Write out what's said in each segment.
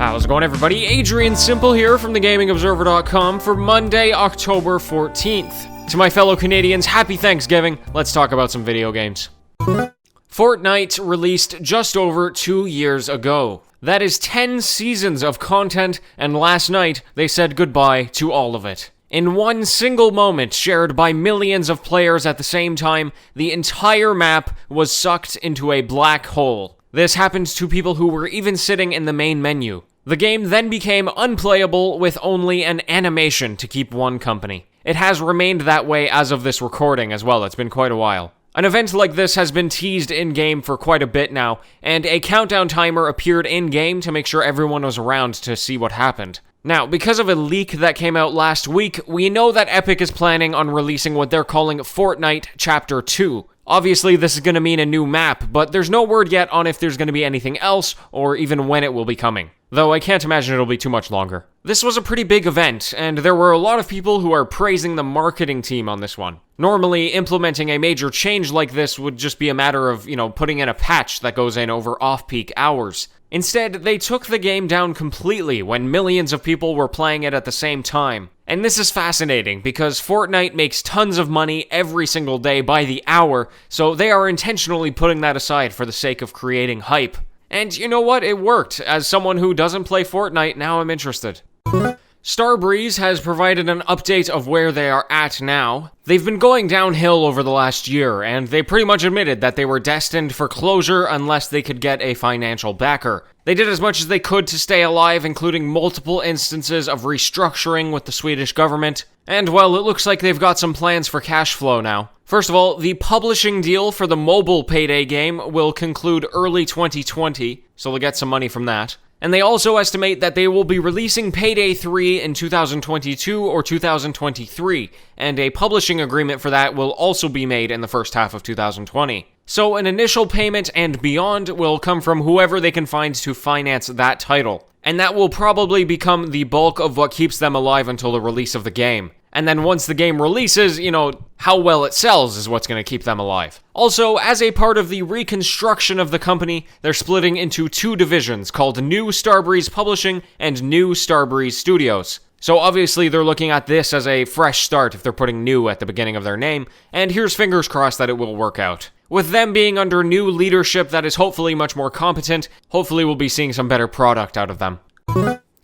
How's it going, everybody? Adrian Simple here from thegamingobserver.com for Monday, October 14th. To my fellow Canadians, happy Thanksgiving. Let's talk about some video games. Fortnite released just over 2 years ago. That is 10 seasons of content, and last night they said goodbye to all of it. In one single moment shared by millions of players at the same time, the entire map was sucked into a black hole. This happened to people who were even sitting in the main menu. The game then became unplayable with only an animation to keep one company. It has remained that way as of this recording as well. It's been quite a while. An event like this has been teased in-game for quite a bit now, and a countdown timer appeared in-game to make sure everyone was around to see what happened. Now, because of a leak that came out last week, we know that Epic is planning on releasing what they're calling Fortnite Chapter 2. Obviously, this is going to mean a new map, but there's no word yet on if there's going to be anything else, or even when it will be coming. Though I can't imagine it'll be too much longer. This was a pretty big event, and there were a lot of people who are praising the marketing team on this one. Normally, implementing a major change like this would just be a matter of, putting in a patch that goes in over off-peak hours. Instead, they took the game down completely when millions of people were playing it at the same time. And this is fascinating, because Fortnite makes tons of money every single day by the hour, so they are intentionally putting that aside for the sake of creating hype. And you know what? It worked. As someone who doesn't play Fortnite, now I'm interested. Starbreeze has provided an update of where they are at now. They've been going downhill over the last year, and they pretty much admitted that they were destined for closure unless they could get a financial backer. They did as much as they could to stay alive, including multiple instances of restructuring with the Swedish government. And, well, it looks like they've got some plans for cash flow now. First of all, the publishing deal for the mobile Payday game will conclude early 2020, so they'll get some money from that. And they also estimate that they will be releasing Payday 3 in 2022 or 2023, and a publishing agreement for that will also be made in the first half of 2020. So an initial payment and beyond will come from whoever they can find to finance that title. And that will probably become the bulk of what keeps them alive until the release of the game. And then once the game releases, how well it sells is what's going to keep them alive. Also, as a part of the reconstruction of the company, they're splitting into two divisions called New Starbreeze Publishing and New Starbreeze Studios. So obviously they're looking at this as a fresh start if they're putting new at the beginning of their name, and here's fingers crossed that it will work out. With them being under new leadership that is hopefully much more competent, hopefully we'll be seeing some better product out of them.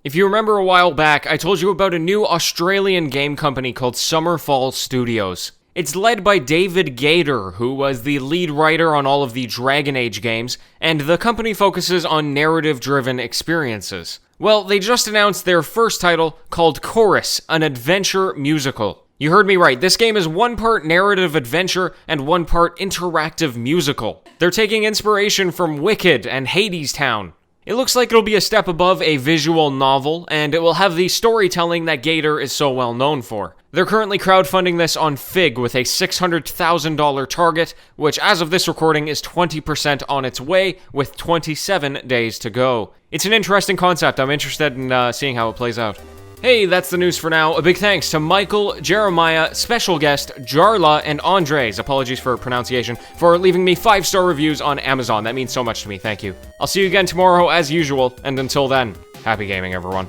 If you remember a while back, I told you about a new Australian game company called Summerfall Studios. It's led by David Gator, who was the lead writer on all of the Dragon Age games, and the company focuses on narrative-driven experiences. Well, they just announced their first title, called Chorus, an adventure musical. You heard me right, this game is one part narrative adventure and one part interactive musical. They're taking inspiration from Wicked and Hades Town. It looks like it'll be a step above a visual novel, and it will have the storytelling that Gator is so well known for. They're currently crowdfunding this on Fig with a $600,000 target, which as of this recording is 20% on its way, with 27 days to go. It's an interesting concept. I'm interested in seeing how it plays out. Hey, that's the news for now. A big thanks to Michael, Jeremiah, special guest, Jarla, and Andres, apologies for pronunciation, for leaving me 5-star reviews on Amazon. That means so much to me, thank you. I'll see you again tomorrow as usual, and until then, happy gaming, everyone.